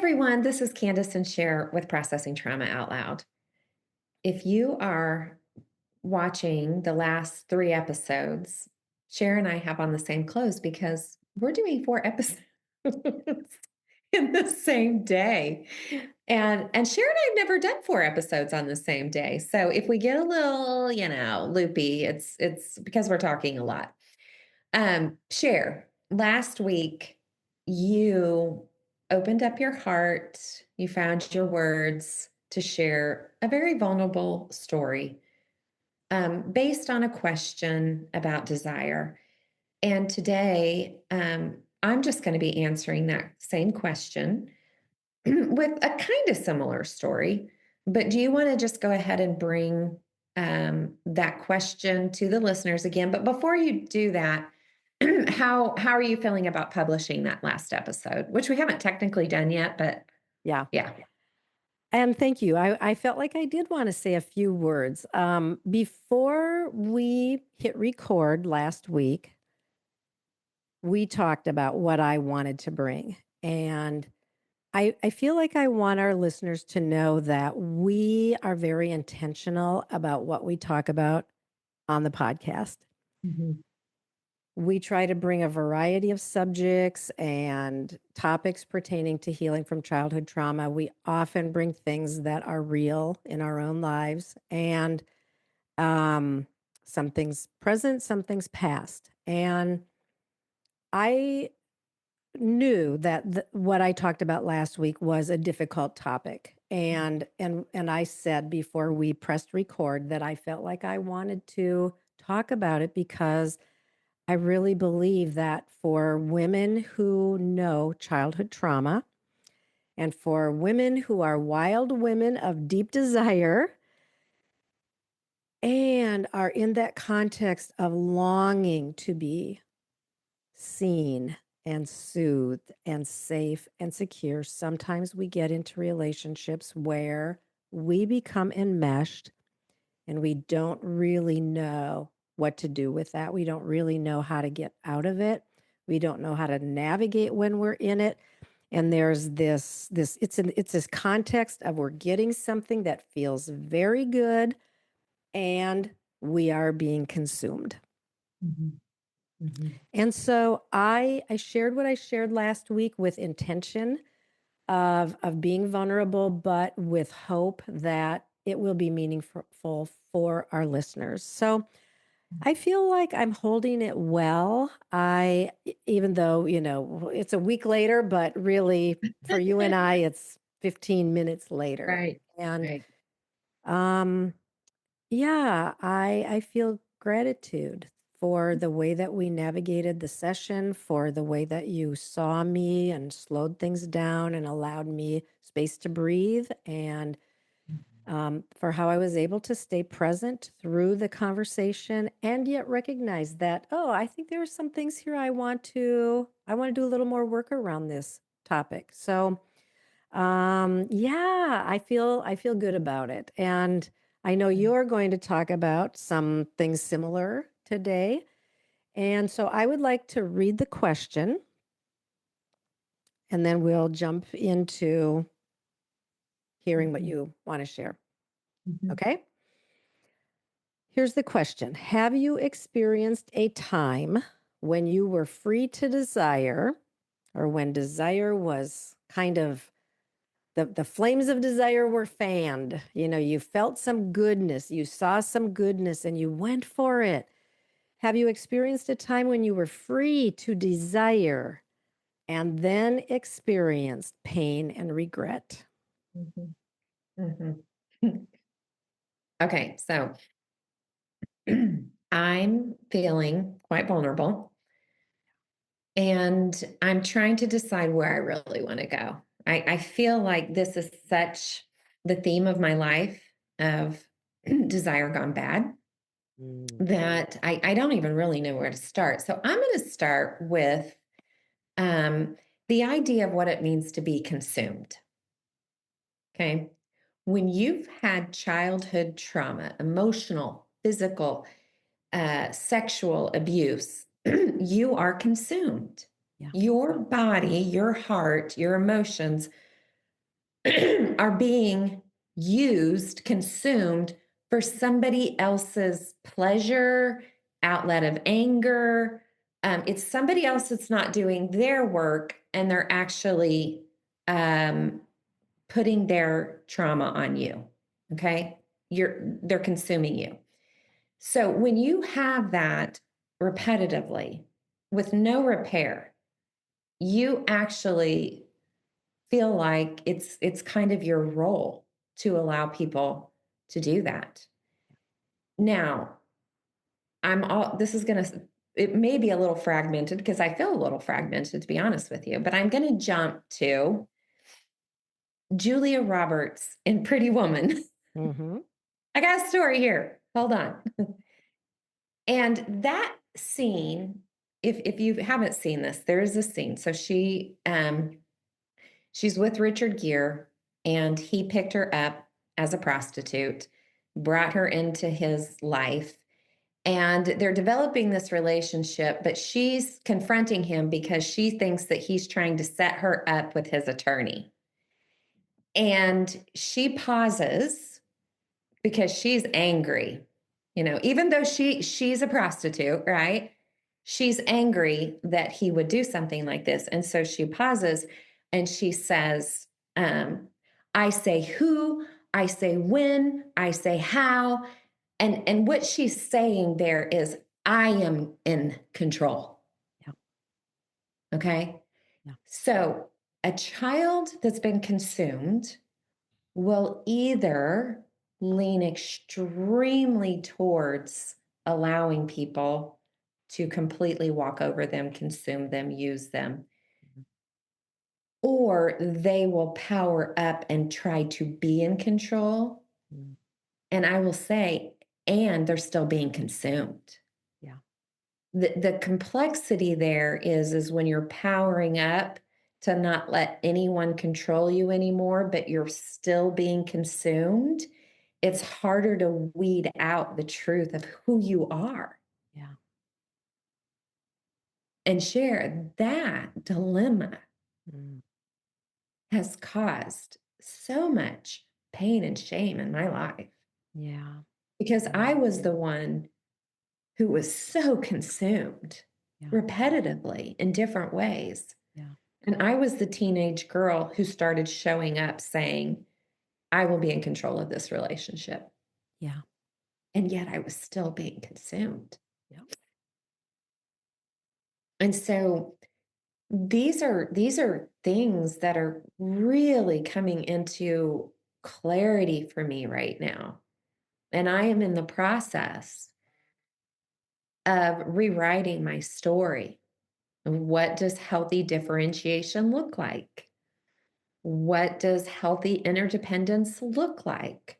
everyone, this is Kandace and Sher with Processing Trauma Out Loud. If you are watching the last 3 episodes, Sher and I have on the same clothes because we're doing 4 episodes in the same day. And Sher and I have never done 4 episodes on the same day. So if we get a little, loopy, it's because we're talking a lot. Sher, last week you opened up your heart, you found your words to share a very vulnerable story based on a question about desire. And today, I'm just going to be answering that same question with a kind of similar story. But do you want to just go ahead and bring that question to the listeners again? But before you do that, how are you feeling about publishing that last episode, which we haven't technically done yet, but Yeah. yeah. And thank you. I felt like I did want to say a few words. Before we hit record last week, we talked about what I wanted to bring. And I feel like I want our listeners to know that we are very intentional about what we talk about on the podcast. Mhm. We try to bring a variety of subjects and topics pertaining to healing from childhood trauma. We often bring things that are real in our own lives and um, some things present, some things past. And I knew that what I talked about last week was a difficult topic. And I said before we pressed record that I felt like I wanted to talk about it because I really believe that for women who know childhood trauma and for women who are wild women of deep desire and are in that context of longing to be seen and soothed and safe and secure, sometimes we get into relationships where we become enmeshed and we don't really know what to do with that. We don't really know how to get out of it. We don't know how to navigate when we're in it. And there's it's this context of we're getting something that feels very good and we are being consumed. Mhm. Mhm. And so I shared what I shared last week with intention of being vulnerable, but with hope that it will be meaningful for our listeners. So I feel like I'm holding it well. Even though, it's a week later, but really for you and I, it's 15 minutes later. Right. And Right. um, yeah, I feel gratitude for the way that we navigated the session, for the way that you saw me and slowed things down and allowed me space to breathe, and for how I was able to stay present through the conversation and yet recognize that, oh, I think there are some things here I want to do a little more work around this topic. So yeah, I feel good about it. And I know you're going to talk about some things similar today. And so I would like to read the question and then we'll jump into hearing what Mhm. you want to share. Mhm. Okay? Here's the question. Have you experienced a time when you were free to desire, or when desire was kind of the flames of desire were fanned? You felt some goodness, you saw some goodness, and you went for it. Have you experienced a time when you were free to desire and then experienced pain and regret? Mhm. Mhm. Okay, so I'm feeling quite vulnerable and I'm trying to decide where I really want to go. I feel like this is such the theme of my life of desire gone bad Mm. that I don't even really know where to start. So I'm going to start with um, the idea of what it means to be consumed. Okay. When you've had childhood trauma, emotional, physical, sexual abuse, you are consumed. Yeah. Your body, your heart, your emotions are being used, consumed for somebody else's pleasure, outlet of anger. It's somebody else that's not doing their work, and they're actually um, putting their trauma on you. Okay, they're consuming you. So when you have that repetitively with no repair, you actually feel like it's kind of your role to allow people to do that. Now, I'm all this is going to it may be a little fragmented because I feel a little fragmented to be honest with you, but I'm going to jump to Julia Roberts in Pretty Woman. Mhm. I got a story here. Hold on. And that scene, if you haven't seen this, there is a scene. So she's with Richard Gere, and he picked her up as a prostitute, brought her into his life, and they're developing this relationship, but she's confronting him because she thinks that he's trying to set her up with his attorney. And she pauses because she's angry. Even though she's a prostitute, right? She's angry that he would do something like this. And so she pauses and she says, I say who, I say when, I say how. And what she's saying there is, I am in control. Yeah. Okay. Yeah. So a child that's been consumed will either lean extremely towards allowing people to completely walk over them, consume them, use them, Mhm. or they will power up and try to be in control. Mm. And I will say, and they're still being consumed. Yeah. The complexity there is when you're powering up to not let anyone control you anymore, but you're still being consumed. It's harder to weed out the truth of who you are Yeah. and share that dilemma Mm. has caused so much pain and shame in my life Yeah. because Yeah. I was the one who was so consumed Yeah. repetitively in different ways. Yeah. And I was the teenage girl who started showing up saying, I will be in control of this relationship. Yeah. And yet I was still being consumed. Yeah. And so these are things that are really coming into clarity for me right now. And I am in the process of rewriting my story. And what does healthy differentiation look like? What does healthy interdependence look like?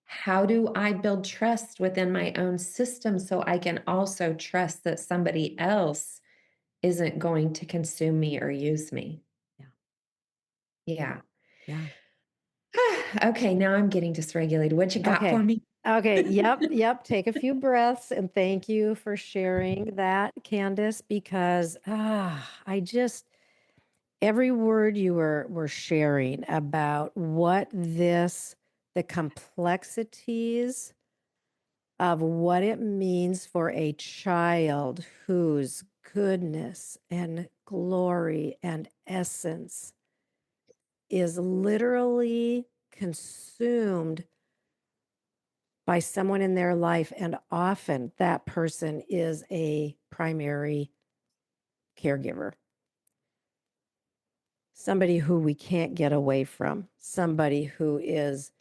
How do I build trust within my own system so I can also trust that somebody else isn't going to consume me or use me? Yeah. Yeah. Yeah. Okay, now I'm getting dysregulated. What you got for Okay. me? Okay. Yep. Yep. Take a few breaths and thank you for sharing that, Candace, because I just every word you were sharing about the complexities of what it means for a child whose goodness and glory and essence is literally consumed by someone in their life, and often that person is a primary caregiver, somebody who we can't get away from, somebody who is,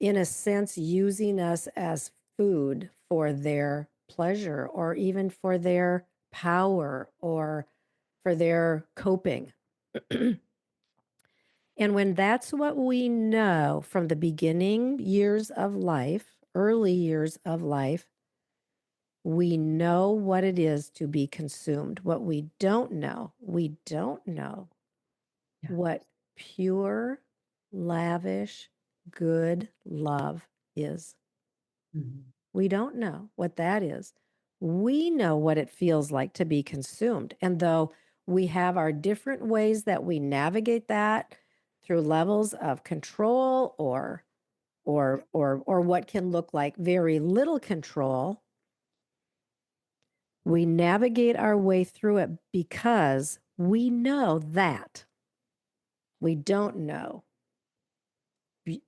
in a sense, using us as food for their pleasure or even for their power or for their coping. And when that's what we know from the beginning years of life, early years of life, we know what it is to be consumed. What we don't know Yeah. what pure, lavish, good love is. Mhm. We don't know what that is. We know what it feels like to be consumed. And though we have our different ways that we navigate that through levels of control or what can look like very little control, we navigate our way through it because we know that we don't know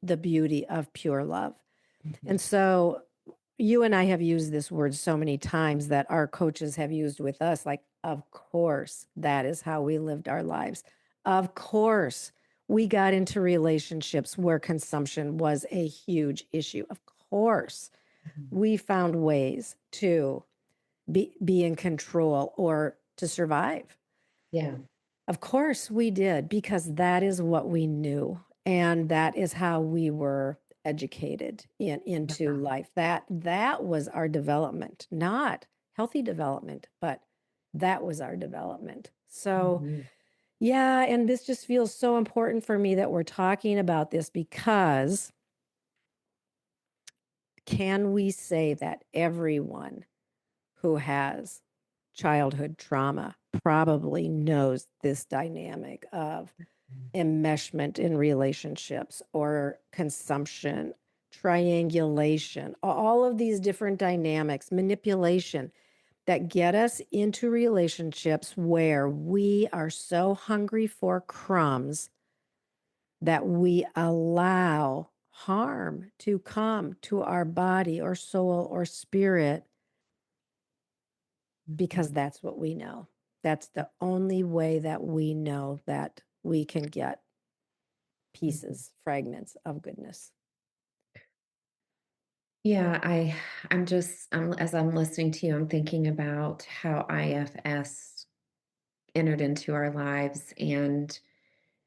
the beauty of pure love. Mhm. And so you and I have used this word so many times that our coaches have used with us, like, of course, that is how we lived our lives. Of course, we got into relationships where consumption was a huge issue. Of course, Mhm. we found ways to be in control or to survive. Yeah. Of course we did, because that is what we knew, and that is how we were educated into Yeah. life. That was our development, not healthy development, but that was our development. So, Mhm. yeah, and this just feels so important for me that we're talking about this because can we say that everyone who has childhood trauma probably knows this dynamic of enmeshment in relationships or consumption, triangulation, all of these different dynamics, manipulation that get us into relationships where we are so hungry for crumbs that we allow harm to come to our body or soul or spirit because Mhm. that's what we know. That's the only way that we know that we can get Mhm. pieces, fragments of goodness. Yeah, I'm as I'm listening to you, I'm thinking about how IFS entered into our lives and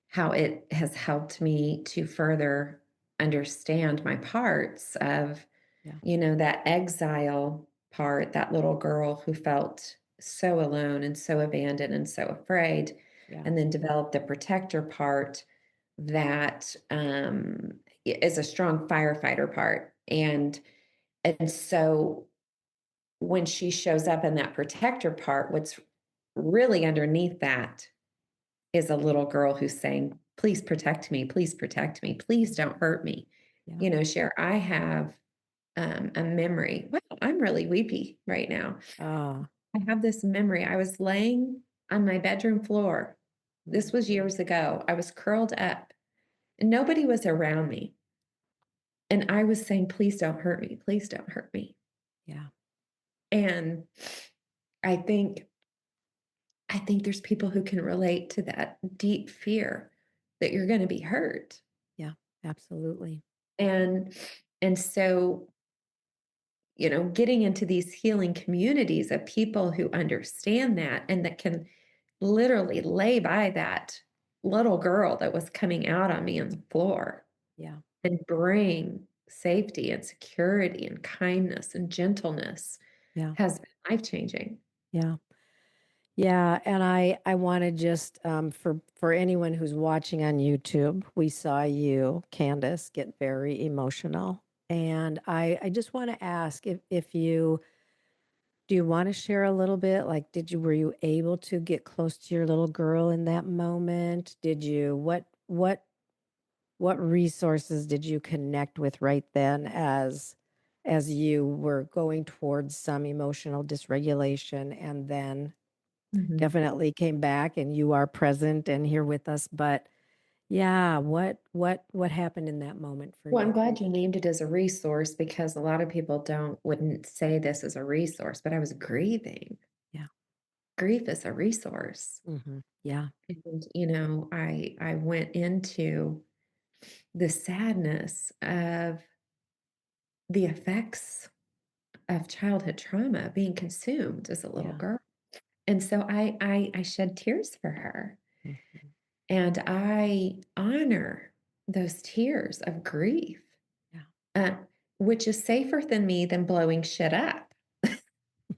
how it has helped me to further understand my parts of, Yeah, that exile part, that little girl who felt so alone and so abandoned and so afraid, yeah, and then developed the protector part that is a strong firefighter part. And so when she shows up in that protector part, what's really underneath that is a little girl who's saying, "Please protect me. Please protect me. Please don't hurt me." yeah. Cher, I have a memory. Wow, I'm really weepy right now. Ah, I have this memory. I was laying on my bedroom floor. This mm, was years ago. I was curled up and nobody was around me. And I was saying, "Please don't hurt me. Please don't hurt me." yeah, And I think I think there's people who can relate to that deep fear that you're going to be hurt. yeah, absolutely. And and so, getting into these healing communities of people who understand that and that can literally lay by that little girl that was coming out on me on the floor Yeah, and bring safety and security and kindness and gentleness yeah, has been life-changing. yeah. Yeah, and I wanna just, for anyone who's watching on YouTube, we saw you, Candace, get very emotional, and I just wanna ask if you do you wanna share a little bit? Like, were you able to get close to your little girl in that moment? Did you what resources did you connect with right then as you were going towards some emotional dysregulation and then Mhm. definitely came back and you are present and here with us, but yeah, what happened in that moment for Well, I'm you? glad you named it as a resource because a lot of people wouldn't say this as a resource, but I was grieving. Yeah. Grief is a resource. Mhm. Yeah. And, I went into the sadness of the effects of childhood trauma being consumed as a little Yeah. girl. And so I shed tears for her. Mhm. And I honor those tears of grief, Yeah. uh, which is safer than me than blowing shit up.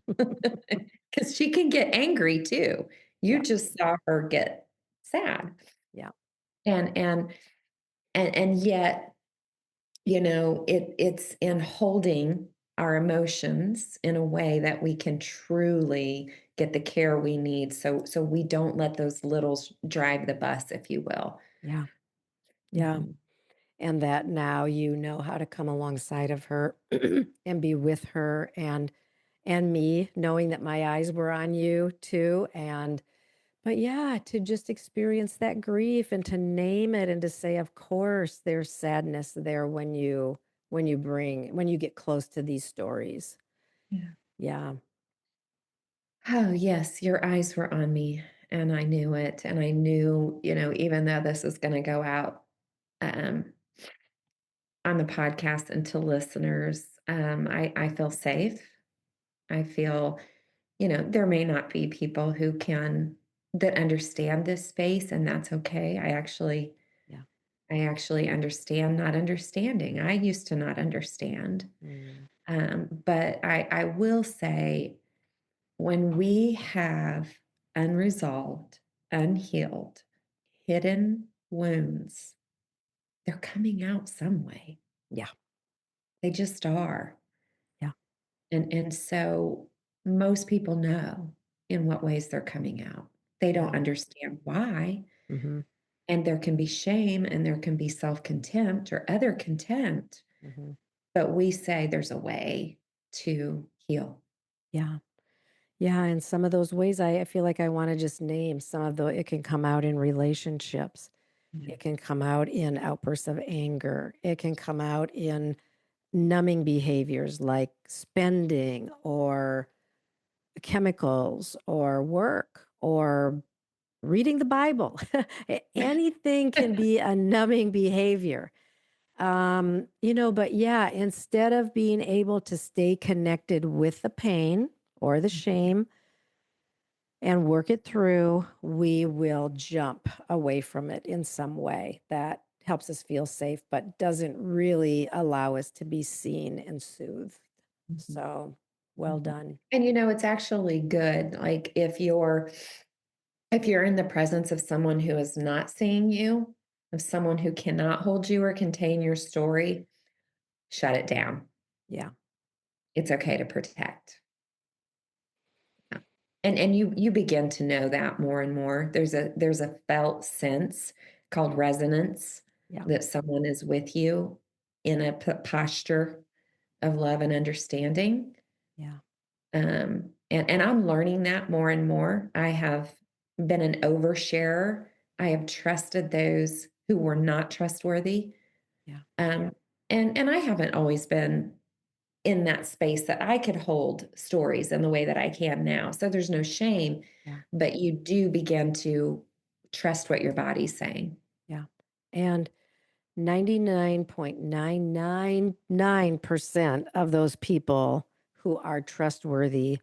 Because she can get angry too. You Yeah. just saw her get sad. Yeah. And and and yet, it's in holding our emotions in a way that we can truly get the care we need so we don't let those littles drive the bus, if you will. Yeah. Yeah. Mhm. And that now you know how to come alongside of her and be with her and me knowing that my eyes were on you too and but yeah, to just experience that grief and to name it and to say of course there's sadness there when you get close to these stories. Yeah. Yeah. Oh, yes, your eyes were on me, and I knew it, and I knew, even though this is gonna go out, um, on the podcast and to listeners, I feel safe. I feel, there may not be people who can that understand this space, and that's okay. Yeah. I actually understand not understanding. I used to not understand. Mm, But I will say when we have unresolved, unhealed, hidden wounds, they're coming out some way. yeah. They just are. Yeah. And so most people know in what ways they're coming out. They don't Yeah. understand why. Mhm. And there can be shame and there can be self-contempt or other contempt, Mhm. but we say there's a way to heal. Yeah. Yeah, and some of those ways I feel like I wanna just name some of the it can come out in relationships. Yeah. It can come out in outbursts of anger. It can come out in numbing behaviors like spending or chemicals or work or reading the Bible. Anything can be a numbing behavior. But yeah, instead of being able to stay connected with the pain or the Mhm. shame, and work it through, we will jump away from it in some way that helps us feel safe, but doesn't really allow us to be seen and soothed. Mhm. So, well Mhm. done. And it's actually good. Like if you're in the presence of someone who is not seeing you, of someone who cannot hold you or contain your story, shut it down. Yeah, It's okay to protect. Yeah. And you begin to know that more and more. There's a felt sense called resonance yeah, that someone is with you in a posture of love and understanding. yeah, And I'm learning that more and more. I have been an oversharer. I have trusted those who were not trustworthy. yeah, Um, and I haven't always been in that space that I could hold stories in the way that I can now. So there's no shame, yeah, but you do begin to trust what your body's saying. yeah. And 99.999% of those people who are trustworthy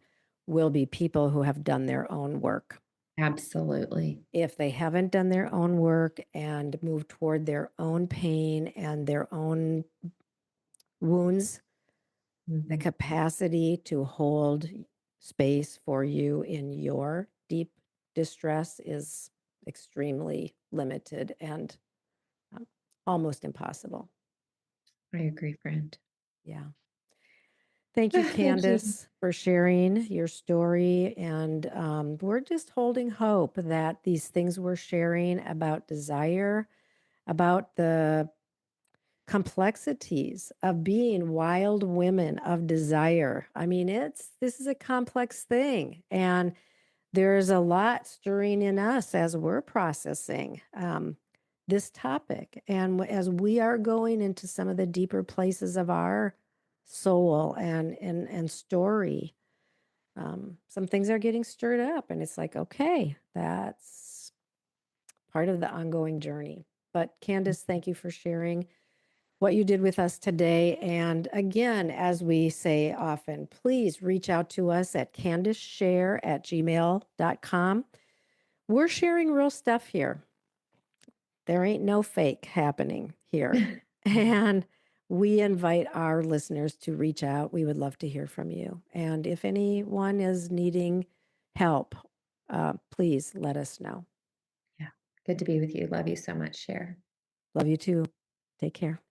will be people who have done their own work. Absolutely. If they haven't done their own work and moved toward their own pain and their own wounds, the Mhm. capacity to hold space for you in your deep distress is extremely limited and um, almost impossible. I agree, friend. Yeah. Thank you, Thank you. Candace, for sharing your story. And we're just holding hope that these things we're sharing about desire, about the complexities of being wild women of desire. I mean, this is a complex thing. And there's a lot stirring in us as we're processing this topic. And as we are going into some of the deeper places of our soul and story, some things are getting stirred up. And it's like, okay, that's part of the ongoing journey. But Candace, thank you for sharing what you did with us today. And again, as we say often, please reach out to us at candaceshare@gmail.com. We're sharing real stuff here. There ain't no fake happening here. And we invite our listeners to reach out. We would love to hear from you. And if anyone is needing help, please let us know. Yeah. Good to be with you. Love you so much, Cher. Love you too. Take care.